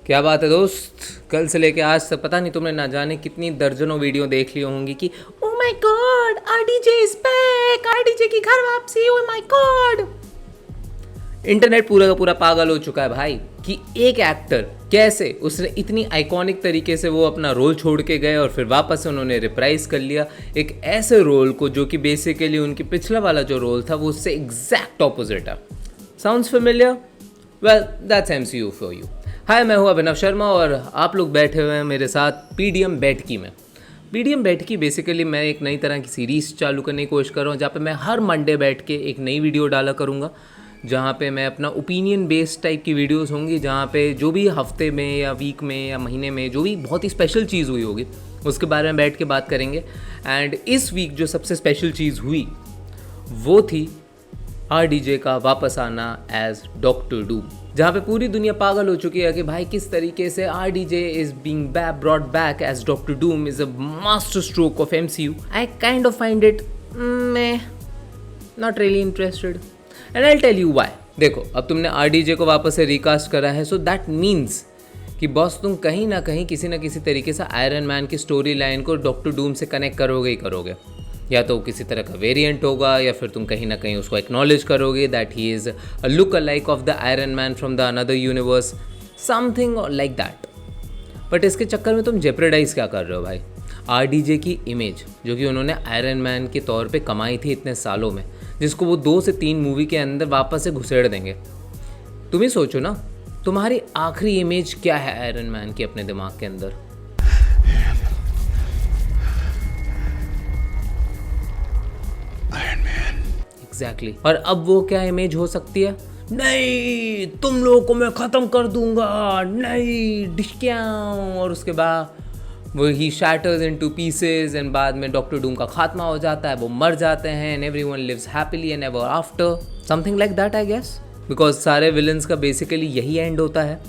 क्या बात है दोस्त। कल से लेके आज तक पता नहीं तुमने ना जाने कितनी दर्जनों वीडियो देख ली होंगी कि oh my God RDJ is back, RDJ की घर वापसी, ओ माय गॉड। इंटरनेट पूरा का पूरा पागल हो चुका है भाई कि एक एक्टर कैसे उसने इतनी आइकॉनिक तरीके से वो अपना रोल छोड़ के गए और फिर वापस से उन्होंने रिप्राइज कर लिया एक ऐसे रोल को जो कि बेसिकली उनकी पिछला वाला जो रोल था वो उससे एग्जैक्ट ऑपोजिट है। Sounds familiar? Well that's MCU for you. Hi, मैं हूँ अभिनव शर्मा और आप लोग बैठे हुए हैं मेरे साथ पीडीएम बैठकी में। पीडीएम बैठकी बेसिकली मैं एक नई तरह की सीरीज़ चालू करने की कोशिश कर रहा हूँ जहाँ पे मैं हर मंडे बैठ के एक नई वीडियो डाला करूँगा, जहाँ पे मैं अपना ओपिनियन बेस्ड टाइप की वीडियोस होंगी, जहाँ पे जो भी हफ्ते में या वीक में या महीने में जो भी बहुत ही स्पेशल चीज़ हुई होगी उसके बारे में बैठ के बात करेंगे। एंड इस वीक जो सबसे स्पेशल चीज़ हुई वो थी आरडीजे का वापस आना एज डॉक्टर डूम, जहाँ पे पूरी दुनिया पागल हो चुकी है कि भाई किस तरीके से RDJ is being brought back as Doctor Doom is a master stroke of MCU. I kind of find it not really interested and I tell you why. देखो, अब तुमने आरडीजे को वापस से रिकास्ट करा है, सो दैट मीन्स कि boss तुम कहीं ना कहीं किसी ना किसी तरीके से आयरन मैन की स्टोरी लाइन को डॉक्टर डूम से कनेक्ट करोगे ही करोगे। या तो किसी तरह का वेरिएंट होगा या फिर तुम कहीं ना कहीं उसको एक्नॉलेज करोगे that he is a look alike of the iron man from the another universe, something like that. But इसके चक्कर में तुम जेप्रेडाइज क्या कर रहे हो भाई? आरडीजे की इमेज जो कि उन्होंने आयरन मैन के तौर पे कमाई थी इतने सालों में, जिसको वो 2 से 3 मूवी के अंदर वापस से घुसेड़ देंगे। तुम ही सोचो ना, तुम्हारी आखिरी इमेज क्या है आयरन मैन की अपने दिमाग के अंदर? एग्जैक्टली। और अब वो क्या इमेज हो सकती है? नहीं, तुम लोगों को मैं ख़त्म कर दूंगा, नहीं डिशक्या। और उसके बाद वो ही शैटर्स इनटू पीसेस एंड बाद में डॉक्टर डूम का खात्मा हो जाता है, वो मर जाते हैं and everyone lives happily and ever after, something like that I guess, because सारे विलन्स का बेसिकली यही एंड होता है।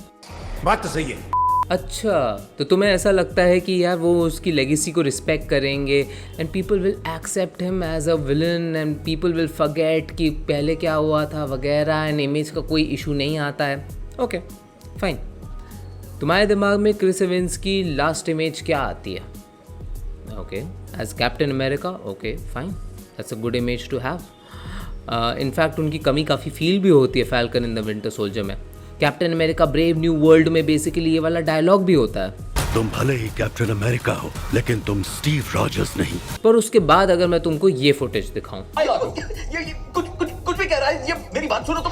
बात तो सही है। अच्छा, तो तुम्हें ऐसा लगता है कि यार वो उसकी लेगेसी को रिस्पेक्ट करेंगे and people will accept him as a villain and people will forget कि पहले क्या हुआ था वगैरह एंड इमेज का कोई इशू नहीं आता है। ओके फाइन, तुम्हारे दिमाग में क्रिस एवंस की लास्ट इमेज क्या आती है? Okay, as Captain America. Okay fine, that's a good image to have. In fact उनकी कमी काफ़ी फील भी होती है Falcon in the Winter Soldier में। Captain America Brave New World में बेसिकली ये वाला डायलॉग भी होता है, तुम भले ही कैप्टन अमेरिका हो लेकिन तुम स्टीव रॉजर्स नहीं। पर उसके बाद अगर मैं तुमको ये फुटेज दिखाऊं, ये कुछ भी कह रहा है, ये मेरी बात सुनो तुम।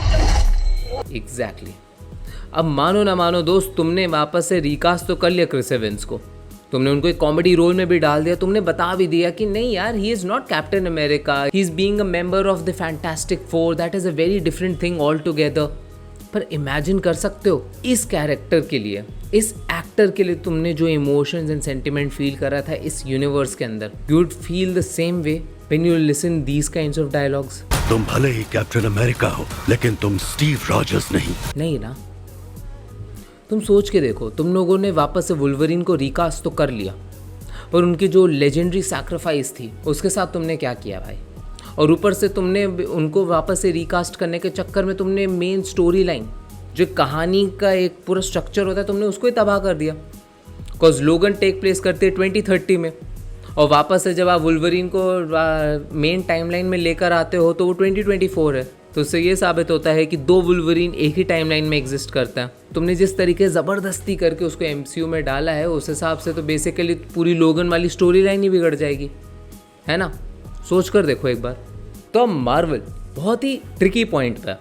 एग्जैक्टली। अब मानो ना मानो दोस्त, तुमने वापस से रिकास्ट तो कर लिया क्रिस एवंस को, तुमने उनको एक कॉमेडी रोल में भी डाल दिया, तुमने बता भी दिया कि नहीं यार he is not captain America, he is being a member of the fantastic four, that is a very different thing all together. पर इमेजिन कर सकते हो इस कैरेक्टर के लिए, इस एक्टर के लिए तुमने जो इमोशंस एंड सेंटिमेंट फील करा था इस यूनिवर्स के अंदर, you would feel the same way when you listen these kinds of dialogues. तुम भले ही कैप्टन अमेरिका हो लेकिन तुम स्टीव रॉजर्स नहीं ना। तुम सोच के देखो, तुम लोगों ने वापस से वुल्वरीन को रिकास्ट तो कर लिया, पर उनकी जो लेजेंडरी सैक्रिफाइस थी उसके साथ तुमने क्या किया भाई? और ऊपर से तुमने उनको वापस से रिकास्ट करने के चक्कर में तुमने मेन स्टोरी लाइन जो कहानी का एक पूरा स्ट्रक्चर होता है तुमने उसको ही तबाह कर दिया। बिकॉज लोगन टेक प्लेस करते हैं 2030 में और वापस से जब आप वुल्वरीन को मेन टाइमलाइन में लेकर आते हो तो वो 2024 है। तो उससे ये साबित होता है कि 2 वुल्वरीन एक ही टाइमलाइन में एग्जिस्ट करता है। तुमने जिस तरीके ज़बरदस्ती करके उसको एमसीयू में डाला है उस हिसाब से तो बेसिकली पूरी लोगन वाली स्टोरी लाइन ही बिगड़ जाएगी, है ना? सोच कर देखो एक बार। तो अब मार्वल बहुत ही ट्रिकी पॉइंट पे,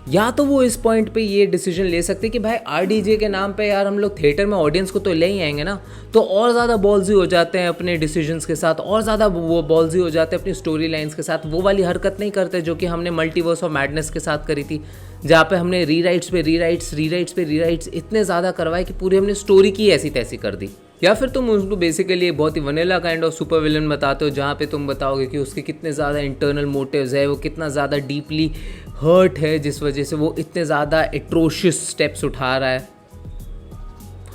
या तो वो इस पॉइंट पे ये डिसीजन ले सकते कि भाई आरडीजे के नाम पे यार हम लोग थिएटर में ऑडियंस को तो ले ही आएंगे ना, तो और ज़्यादा बॉल्जी हो जाते हैं अपने डिसीजंस के साथ, और ज़्यादा वो बॉल्जी हो जाते हैं अपनी स्टोरी लाइन्स के साथ, वो वाली हरकत नहीं करते जो कि हमने मल्टीवर्स ऑफ मैडनेस के साथ करी थी, जहाँ पे हमने रीराइट्स इतने ज़्यादा करवाए कि पूरी हमने स्टोरी की ऐसी तैसी कर दी। या फिर तुम उसको बेसिकली एक बहुत ही vanilla kind of super villain बताते हो जहाँ पे तुम बताओगे कि उसके कितने ज़्यादा इंटरनल मोटिव्स है, वो कितना ज़्यादा डीपली हर्ट है जिस वजह से वो इतने ज़्यादा एट्रोशियस स्टेप्स उठा रहा है,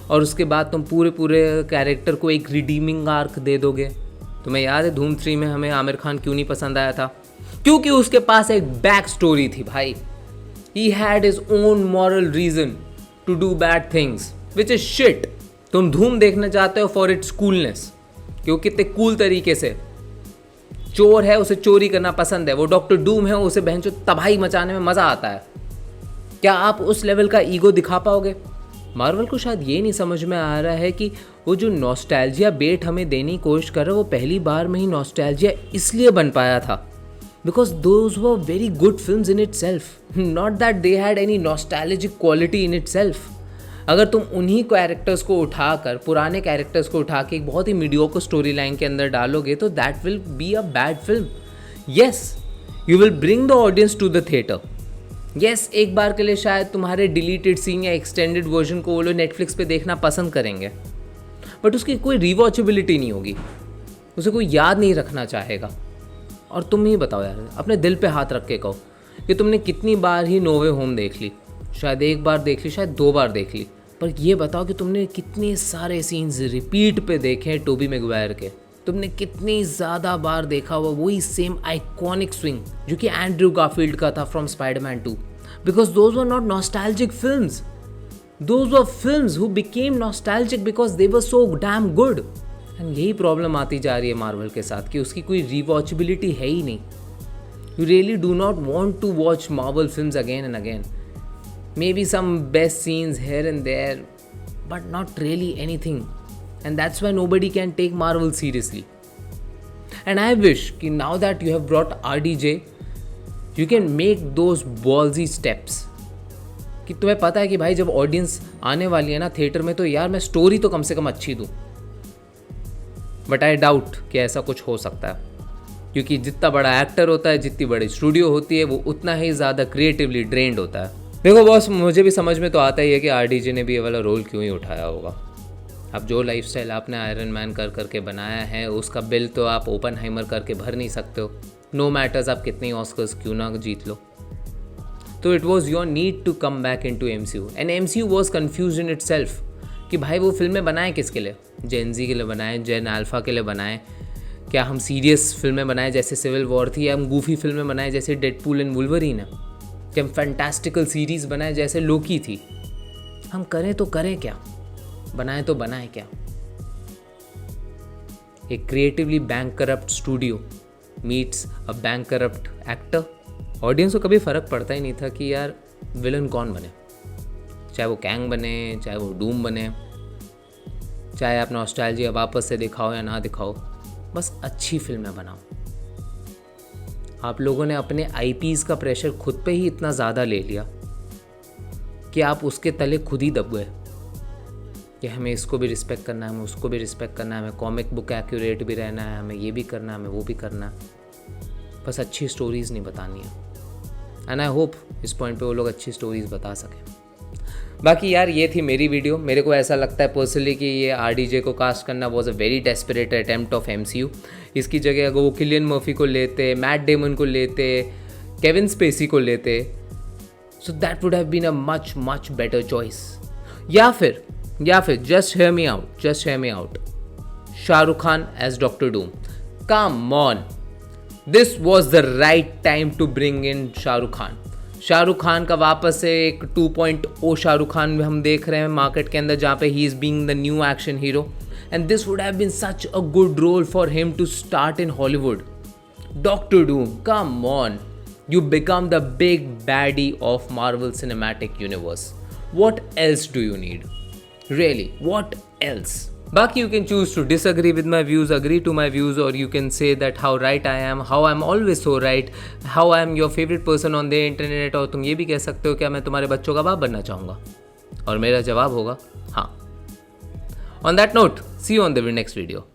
और उसके बाद तुम पूरे कैरेक्टर को एक रिडीमिंग आर्क दे दोगे। तुम्हें याद है धूम 3 में हमें आमिर खान क्यों नहीं पसंद आया था? क्योंकि उसके पास एक बैक स्टोरी थी भाई। He had his own moral reason to do bad things which is shit. तुम धूम देखना चाहते हो फॉर इट्स कूलनेस, क्योंकि कितने कूल तरीके से चोर है उसे चोरी करना पसंद है, वो डॉक्टर डूम है उसे बहनचोद तबाही मचाने में मज़ा आता है। क्या आप उस लेवल का ईगो दिखा पाओगे? मार्वल को शायद ये नहीं समझ में आ रहा है कि वो जो नॉस्टैल्जिया बेट हमें देने की कोशिश कर रहा है वो पहली बार में ही नॉस्टैल्जिया इसलिए बन पाया था because those were very good films in it self, not that they had any nostalgic quality in it self. अगर तुम उन्हीं कैरेक्टर्स को उठाकर, पुराने कैरेक्टर्स को उठा के एक बहुत ही मीडियोकर स्टोरी लाइन के अंदर डालोगे तो that will be a bad film. Yes, you will bring the audience to the theatre. Yes, एक बार के लिए शायद तुम्हारे डिलीटेड सीन या एक्सटेंडेड वर्जन को वो लोग नेटफ्लिक्स पे देखना पसंद करेंगे, बट उसकी कोई रिवॉचेबिलिटी नहीं होगी, उसे कोई याद नहीं रखना चाहेगा। और तुम ही बताओ यार, अपने दिल पे हाथ रख के कहो कि तुमने कितनी बार ही नो वे होम देख ली। शायद एक बार देख ली, शायद 2 बार देख ली, पर ये बताओ कि तुमने कितने सारे सीन्स रिपीट पे देखे हैं टोबी मैगवायर के। तुमने कितनी ज़्यादा बार देखा हुआ वही सेम आइकॉनिक स्विंग जो कि एंड्रयू गारफील्ड का था from Spiderman 2, because those were not nostalgic films, those were films who became nostalgic because they were so damn good. And यही प्रॉब्लम आती जा रही है मार्वल के साथ कि उसकी कोई रिवॉचेबिलिटी है ही नहीं। You really do not want to watch Marvel films again and again. Maybe some best scenes here and there, but not really anything. And that's why nobody can take Marvel seriously. And I wish कि now that you have brought RDJ, you can make those ballsy steps. कि तुम्हें पता है कि भाई जब audience आने वाली है ना थिएटर में, तो यार मैं स्टोरी तो कम से कम अच्छी दूँ। बट आई डाउट कि ऐसा कुछ हो सकता है, क्योंकि जितना बड़ा एक्टर होता है, जितनी बड़ी स्टूडियो होती है, वो उतना ही ज़्यादा क्रिएटिवली ड्रेन्ड होता है। देखो बॉस, मुझे भी समझ में तो आता ही है कि आरडीजे ने भी ये वाला रोल क्यों ही उठाया होगा। अब जो लाइफस्टाइल आपने आयरन मैन कर करके बनाया है, उसका बिल तो आप ओपनहाइमर करके भर नहीं सकते हो, नो मैटर्स आप कितनी ऑस्कर्स क्यों ना जीत लो। तो it was your need to come back in to MCU, and MCU was confused in itself कि भाई वो फिल्में बनाएं किसके लिए? जेन जी के लिए बनाएं, जेन अल्फा के लिए बनाएं? क्या हम सीरियस फिल्में बनाएं जैसे सिविल वॉर थी, या हम गूफी फिल्में बनाएं जैसे डेडपूल एंड वुल्वरीन है? कि हम फैंटास्टिकल सीरीज़ बनाए जैसे लोकी थी? हम करें तो करें क्या, बनाएं तो बनाएं क्या? एक creatively bank corrupt studio meets a bank corrupt actor. Audience को कभी फ़र्क पड़ता ही नहीं था कि यार विलन कौन बने, चाहे वो कैंग बने, चाहे वो डूम बने, चाहे आप नॉस्टैल्जिया वापस से दिखाओ या ना दिखाओ, बस अच्छी फिल्में बनाओ। आप लोगों ने अपने IPs का प्रेशर खुद पे ही इतना ज़्यादा ले लिया कि आप उसके तले खुद ही दब गए कि हमें इसको भी रिस्पेक्ट करना है, हमें उसको भी रिस्पेक्ट करना है, हमें कॉमिक बुक एक्यूरेट भी रहना है, हमें ये भी करना है, हमें वो भी करना है। बस अच्छी स्टोरीज़ नहीं बतानी है। एंड आई होप इस पॉइंट पे वो लोग अच्छी स्टोरीज़ बता सकें। बाकी यार ये थी मेरी वीडियो। मेरे को ऐसा लगता है पर्सनली कि ये RDJ को कास्ट करना was a very desperate attempt of MCU। इसकी जगह अगर वो किलियन मर्फी को लेते, मैट डेमन को लेते, केविन स्पेसी को लेते, so that would have been a much much better choice. या फिर just hear me out, Shahrukh Khan as Doctor Doom. Come on, this was the right time to bring in Shahrukh Khan. Shahrukh Khan का वापस से एक 2.0 शाहरुख खान हम देख रहे हैं मार्केट के अंदर, जहाँ पे he is being the new action hero, and this would have been such a good role for him to start in Hollywood. Doctor Doom, come on, you become the big baddie of Marvel Cinematic Universe. What else do you need? Really, what else? Baki, you can choose to disagree with my views, agree to my views, or you can say that how right I am, how I'm always so right, how I'm your favorite person on the internet, और तुम ये भी कह सकते हो क्या मैं तुम्हारे बच्चों का बाप बनना चाहूँगा, और मेरा जवाब होगा हाँ। On that note, see you on the next video.